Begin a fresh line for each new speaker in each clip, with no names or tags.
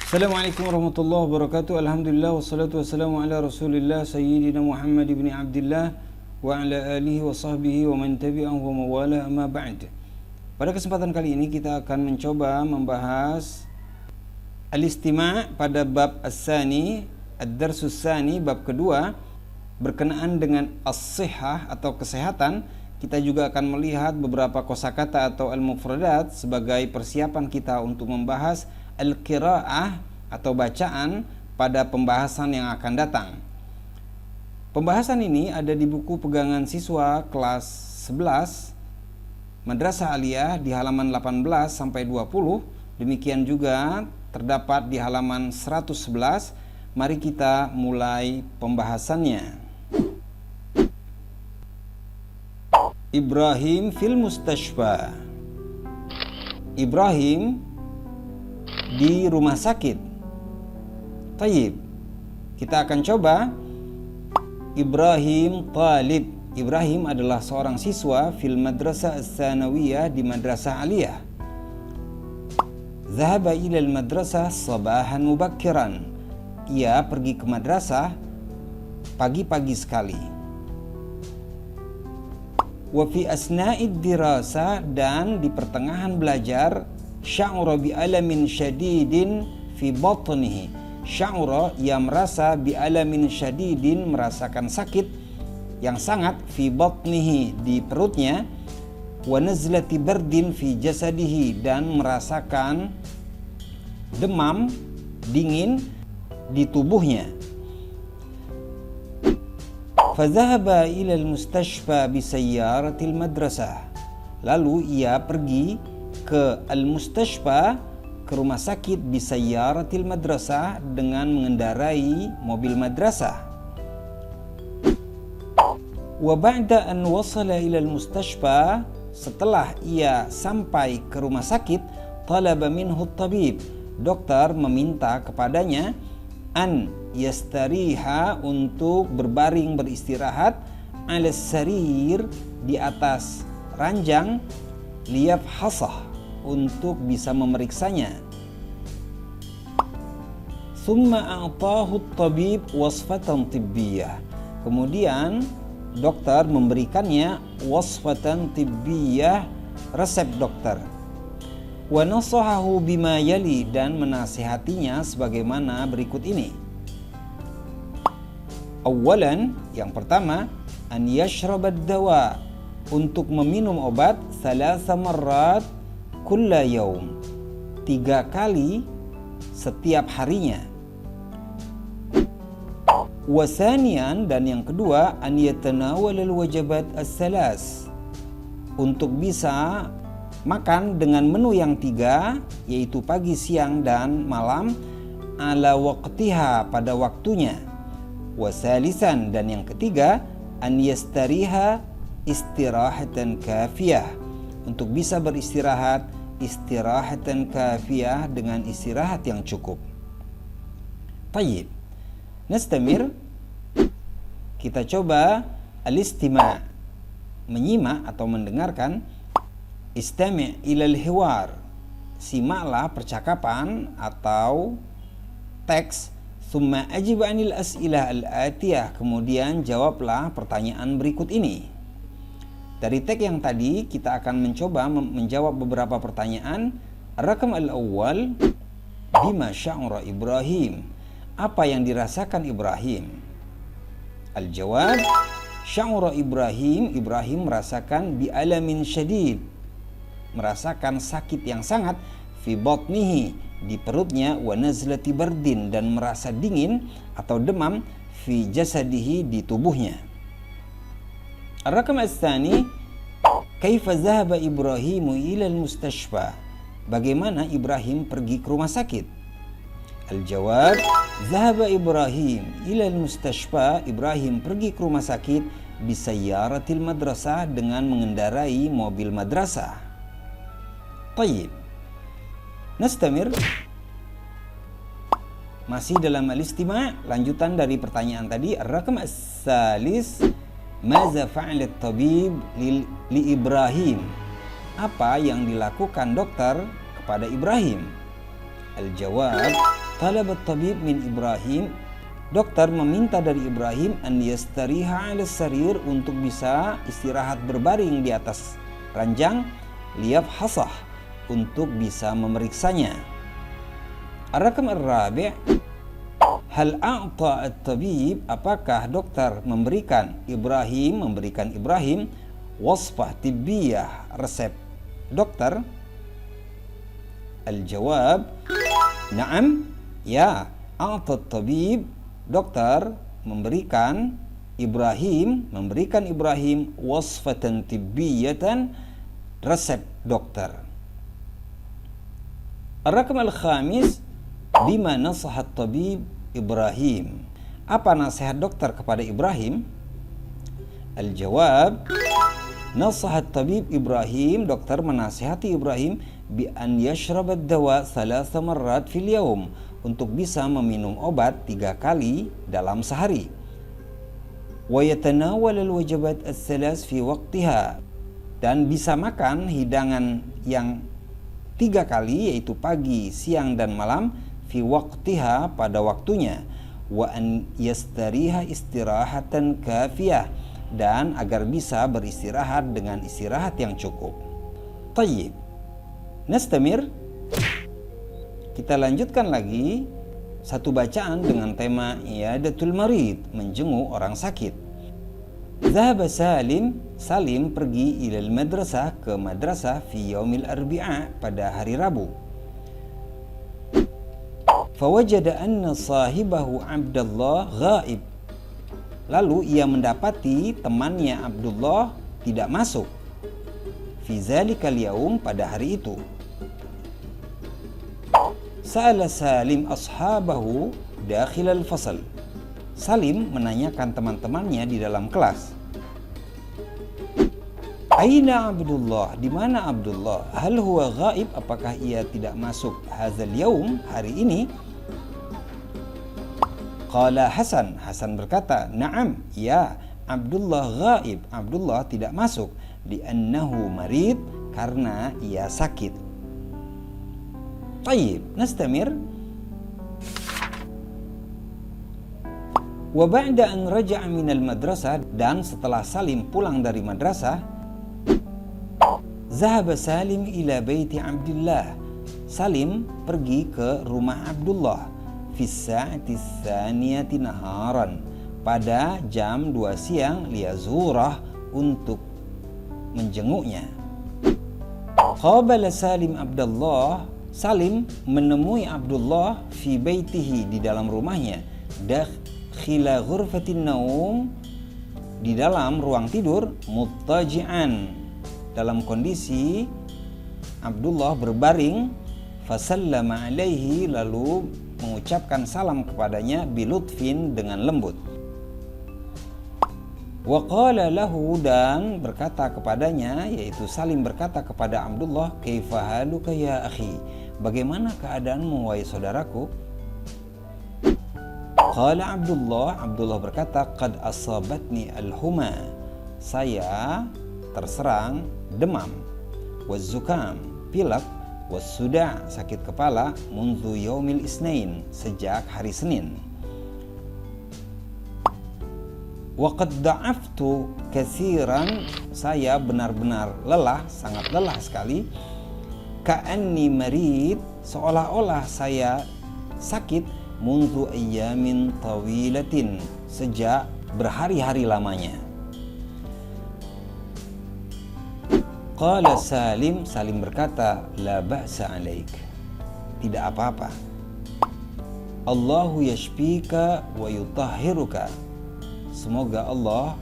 Assalamualaikum warahmatullahi wabarakatuh. Alhamdulillah wassalatu wassalamu ala Rasulillah Sayyidina Muhammad ibn Abdullah wa ala alihi wa sahbihi wa man tabi'ahu wa mawala amma ba'd. Pada kesempatan kali ini kita akan mencoba membahas al-istima' pada bab as-sani, ad-darsus sani, bab kedua, berkenaan dengan as-sihhah atau kesehatan. Kita juga akan melihat beberapa kosakata atau al-mufradat sebagai persiapan kita untuk membahas al-qiraah atau bacaan pada pembahasan yang akan datang. Pembahasan ini ada di buku pegangan siswa kelas 11 Madrasah Aliyah di halaman 18 sampai 20. Demikian juga terdapat di halaman 111. Mari kita mulai pembahasannya. Ibrahim fil mustashfa. Ibrahim di rumah sakit. Tayyib. Kita akan coba. Ibrahim talib. Ibrahim adalah seorang siswa fil madrasah as-sanawiyah di madrasah aliyah. Zahaba ila al-madrasah sabahan mubakkiran. Ia pergi ke madrasah pagi-pagi sekali. Wa fi asna'id dirasa, dan di pertengahan belajar, sya'ura bi alamin syadidin fi batnihi. Sya'ura, ia merasa, bi alamin syadidin, merasakan sakit yang sangat, fi batnihi, di perutnya, wa nazlati bardin fi jasadihi, dan merasakan demam, dingin di tubuhnya. Fadhahaba ila al-mustashfa bi sayyaratil madrasah. Lalu ia pergi ke al-mustashfa, ke rumah sakit, bi sayyaratil madrasah, dengan mengendarai mobil madrasah. Wa ba'da an wasala ila al-mustashfa, setelah ia sampai ke rumah sakit, talaba minhu at-tabib, dokter meminta kepadanya an yastariha, untuk berbaring beristirahat, ala sarir, di atas ranjang, liyafhasah, untuk bisa memeriksanya. Thumma a'tahu at-tabib wasfatan tibbiyah. Kemudian dokter memberikannya wasfatan tibbiyah, resep dokter. Wa nasahahu bima yali, dan menasihatinya sebagaimana berikut ini. Awalan, yang pertama, an yashrabad dawa, untuk meminum obat, thalatha marrat kulla yaum, 3 kali setiap harinya. Wasanian, dan yang kedua, an yatanawal al-wajabat as-salas, untuk bisa makan dengan menu yang 3, yaitu pagi, siang, dan malam, ala waqtiha, pada waktunya. Wasalisan, dan yang ketiga, an yastariha istirahatan kafiyah, untuk bisa beristirahat istirahatan kafiyah, dengan istirahat yang cukup. Tayyib. Nastamir. Kita coba al-istima', menyimak atau mendengarkan. Istami' ilal hiwar, simaklah percakapan atau teks. Thumma ajib anil as'ilah al-atiyah, kemudian jawablah pertanyaan berikut ini. Dari teks yang tadi kita akan mencoba menjawab beberapa pertanyaan. Ar-rakam al-awwal, bima sya'ura Ibrahim, apa yang dirasakan Ibrahim? Al-jawab, sya'ura Ibrahim, Ibrahim merasakan bi alamin syadid, merasakan sakit yang sangat, fi batnihi, di perutnya, wa nazlati bardin, dan merasa dingin atau demam, fi jasadihi, di tubuhnya. Ar-rakam ats-tsani, kaifa dhahaba Ibrahimu ila al-mustashfa, bagaimana Ibrahim pergi ke rumah sakit? Al-jawab, dhahaba Ibrahim ila al-mustashfa, Ibrahim pergi ke rumah sakit, bi sayyaratil madrasah, dengan mengendarai mobil madrasah. Tayyib. Nastamir. Masih dalam al-istima', lanjutan dari pertanyaan tadi. Ar-rakam as-salis, maza fa'ala at-tabib li Ibrahim, apa yang dilakukan dokter kepada Ibrahim? Al-jawab, talab at-tabib min Ibrahim, dokter meminta dari Ibrahim an yastariha 'ala sarir, untuk bisa istirahat berbaring di atas ranjang, liyafhasah, untuk bisa memeriksanya. Ar-rakam ar-rabi', hal a'ta at-tabib, apakah dokter memberikan Ibrahim wasfah tibbiyah, resep dokter? Al-jawab, na'am, ya, a'ta at-tabib, dokter memberikan Ibrahim wasfatan tibbiyatan, resep dokter. Ar-rakam al-khamis, bima nasahat tabib Ibrahim, apa nasihat dokter kepada Ibrahim? Al-jawab, nasahat tabib Ibrahim, dokter menasihati Ibrahim bi an yashrab ad-dawa 3 marrat fil yaum, untuk bisa meminum obat 3 kali dalam sehari. Wa yatanawal al-wajibat ats-tsalas fi waqtiha, dan bisa makan hidangan yang 3 kali, yaitu pagi, siang dan malam, fi waqtiha, pada waktunya. Wa an yastariha istirahatan kafiyah, dan agar bisa beristirahat dengan istirahat yang cukup. Tayyib, nastamir, kita lanjutkan lagi satu bacaan dengan tema iyadatul marid, menjenguk orang sakit. Zahaba Salim pergi ilal madrasah, ke madrasah, fi yaumil arbi'a, pada hari Rabu. Fawajada anna sahibahu Abdullah ghaib, lalu ia mendapati temannya Abdullah tidak masuk. Fi zalikal yaum, pada hari itu. Sa'ala Salim ashabahu dakhilal fasal, Salim menanyakan teman-temannya di dalam kelas. Aina Abdullah, di mana Abdullah? Hal huwa ghaib, apakah ia tidak masuk hadzal yaum, hari ini? Qala Hasan berkata, na'am, ya, Abdullah ghaib, Abdullah tidak masuk, li'annahu marid, karena ia sakit. Tayyib, nastamir. Wa ba'da an raja'a minal madrasah, dan setelah Salim pulang dari madrasah, zahaba Salim ila baiti Abdullah, Salim pergi ke rumah Abdullah, fi sa'ati tsaniyati naharan, pada jam 2 siang, liyazurah, untuk menjenguknya. Qabala Salim Abdullah, Salim menemui Abdullah fi baitihi, di dalam rumahnya, dakhila ghurfatin naum, di dalam ruang tidur, muttaji'an, dalam kondisi Abdullah berbaring, fasallama alaihi, lalu mengucapkan salam kepadanya, bilutfin, dengan lembut. Wa qala lahu, dan berkata kepadanya, yaitu Salim berkata kepada Abdullah, kaifa haluka ya akhi, bagaimana keadaanmu wahai saudaraku? Qala Abdullah berkata, qad asabatni al-huma, saya terserang demam, waz-zukam, pilek, was-suda', sakit kepala, munzu yaumil isnain, sejak hari Senin. Wa qad da'aftu katsiran, saya benar-benar lelah, sangat lelah sekali. Ka'anni marid, seolah-olah saya sakit, munzu ayyamin tawilatin, sejak berhari-hari lamanya. Qala Salim berkata, la ba'sa alaik, tidak apa-apa. Allahu yashfika wa yutahhiruka, semoga Allah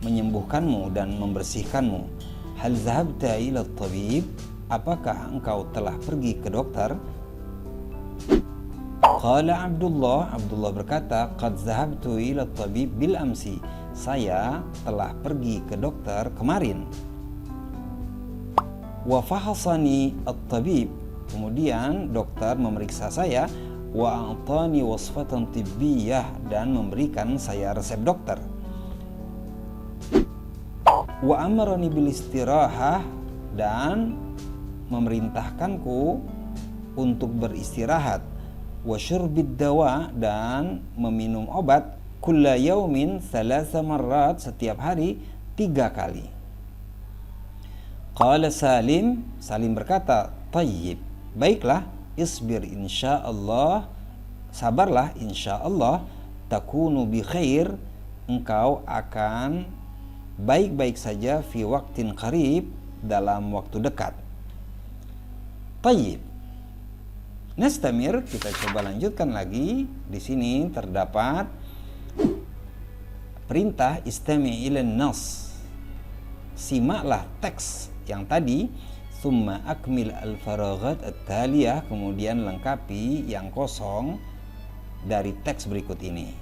menyembuhkanmu dan membersihkanmu. Hal zahabta ila tabib, apakah engkau telah pergi ke dokter? Qala Abdullah berkata, qad zahabtu ila tabib bil amsi, saya telah pergi ke dokter kemarin. Wa fahasani at-tabib, kemudian dokter memeriksa saya, wa a'tani wasfatan tibbiyah, dan memberikan saya resep dokter. Wa amarani bil istirahah, dan memerintahkanku untuk beristirahat. wa syurbid dawa, dan meminum obat, kulla yaumin 3 marrat, setiap hari 3 kali. Qala Salim, Salim berkata, tayyib, baiklah, isbir insyaallah, sabarlah insyaallah, takunu bi khair, engkau akan baik-baik saja, fi waqtin qarib, dalam waktu dekat. Tayyib. Nastamir, kita coba lanjutkan lagi. Di sini terdapat perintah istami' ilan nas. Simaklah teks yang tadi, summa akmil al-faraghat at-taliyah, kemudian lengkapi yang kosong dari teks berikut ini.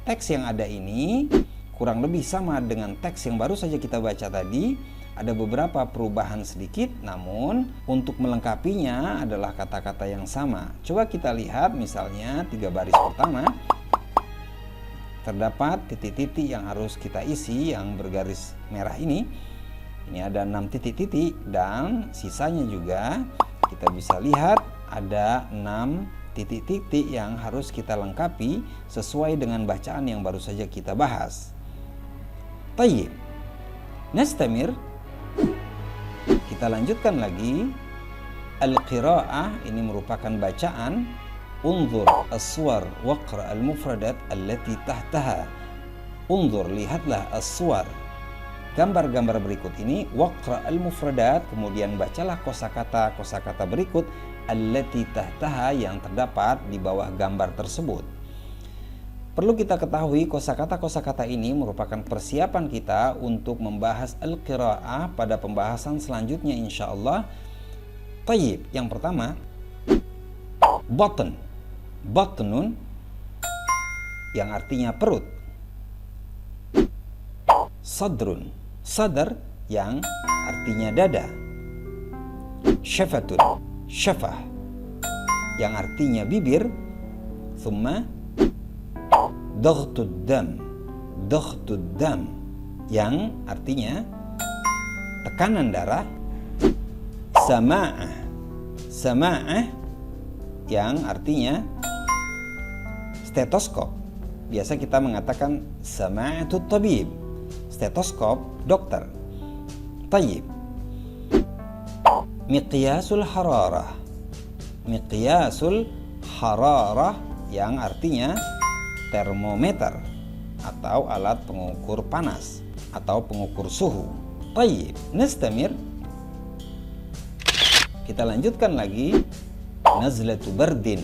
Teks yang ada ini kurang lebih sama dengan teks yang baru saja kita baca tadi. Ada beberapa perubahan sedikit, namun untuk melengkapinya adalah kata-kata yang sama. Coba kita lihat misalnya 3 baris pertama. Terdapat titik-titik yang harus kita isi yang bergaris merah ini. Ini ada 6 titik-titik, dan sisanya juga kita bisa lihat ada 6 titik-titik yang harus kita lengkapi sesuai dengan bacaan yang baru saja kita bahas. Tayyib. Nastamir. Kita lanjutkan lagi. Al-qira'ah ini merupakan bacaan. Unzur as-suwar waqra al-mufradat allati tahtaha. Unzur, lihatlah as-suwar, gambar-gambar berikut ini, waqra al-mufradat, kemudian bacalah kosakata berikut, allati tahtaha, yang terdapat di bawah gambar tersebut. Perlu kita ketahui kosakata ini merupakan persiapan kita untuk membahas al-qira'ah pada pembahasan selanjutnya insyaallah. Tayyib, yang pertama batn, batnun yang artinya perut. Sadrun, sadar yang artinya dada. Syafatun, syafah yang artinya bibir. Thumma daghtud dam, daghtud dam yang artinya tekanan darah. Sama'ah, sama'ah yang artinya stetoskop. Biasa kita mengatakan sama'atut tabib, stetoskop dokter. Tayyib. Miqyasul hararah, miqyasul hararah yang artinya termometer atau alat pengukur panas atau pengukur suhu. Tayyib. Nastamir. Kita lanjutkan lagi. Nazlatu bardin,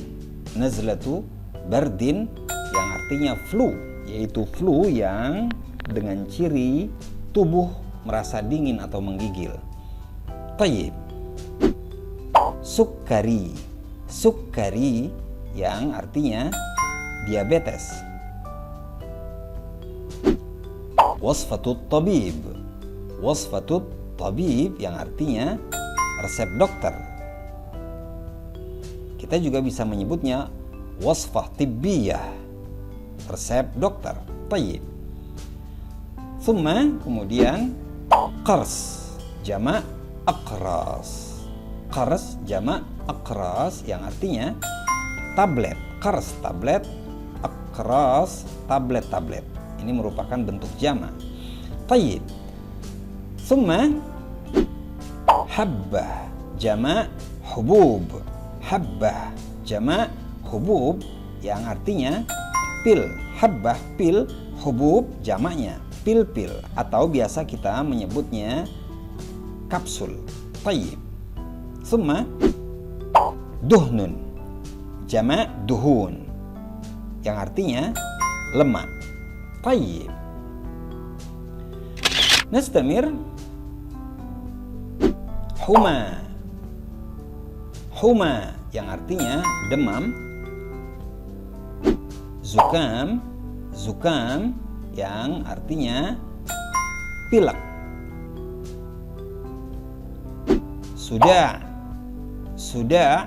nazlatu bardin yang artinya flu, yaitu flu yang dengan ciri tubuh merasa dingin atau menggigil. Tayyib. Sukari, sukari yang artinya diabetes. Wasfatut tabib, wasfatut tabib yang artinya resep dokter. Kita juga bisa menyebutnya wasfah tibbiyah, resep dokter. Tayyib. Thumma, kemudian qars, jamak aqras. Qars jamak aqras yang artinya tablet. Qars tablet, aqras tablet-tablet. Ini merupakan bentuk jamak. Tayyib. Thumma habbah jamak hubub. Habbah jamak hubub yang artinya pil. Habbah pil, hubub jamaknya pil-pil, atau biasa kita menyebutnya kapsul. Tayyib. Thumma duhnun jamak duhun yang artinya lemak. Tayyib. Nastamir. Huma, huma yang artinya demam. Zukam, zukam yang artinya pilek. Sudah, sudah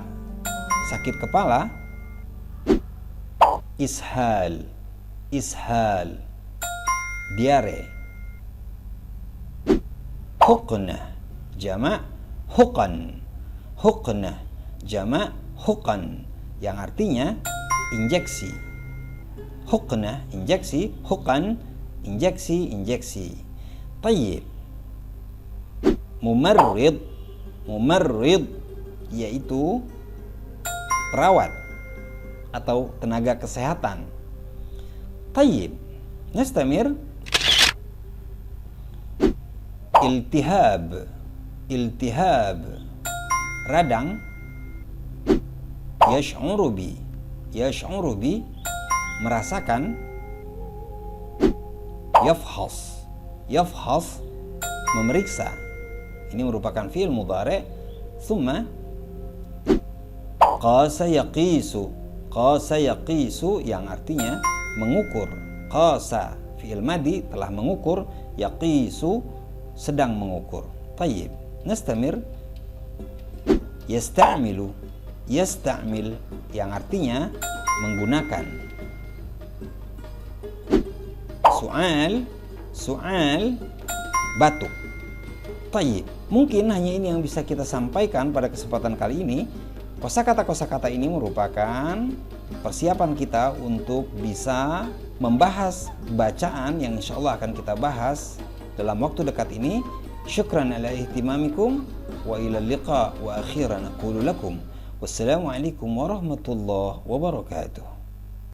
sakit kepala. Ishal, ishal diare. Huqnah jamak huqan, huqnah jamak huqan yang artinya injeksi. Hukna, injeksi. Hukan, injeksi, injeksi. Tayyib. Mumarrid, mumarrid, yaitu perawat atau tenaga kesehatan. Tayyib. Nastamir. Iltihab, iltihab, radang. Yash'uru bi, yash'uru bi, merasakan. Yafhas, yafhas, memeriksa. Ini merupakan fi'il mudhari'. Thumma qasa yaqisu, qasa yaqisu, yang artinya mengukur. Qasa fi'il madi, telah mengukur. Yaqisu, sedang mengukur. Tayyib. Nastamir. Yasta'milu, yasta'mil, yang artinya menggunakan. Su'al, su'al, batuk. Tayyib. Mungkin hanya ini yang bisa kita sampaikan pada kesempatan kali ini. Kosakata-kosakata ini merupakan persiapan kita untuk bisa membahas bacaan yang insya Allah akan kita bahas dalam waktu dekat ini. Syukran ala ihtimamikum wa ila liqa wa akhiran aqulu lakum wassalamualaikum warahmatullahi wabarakatuh.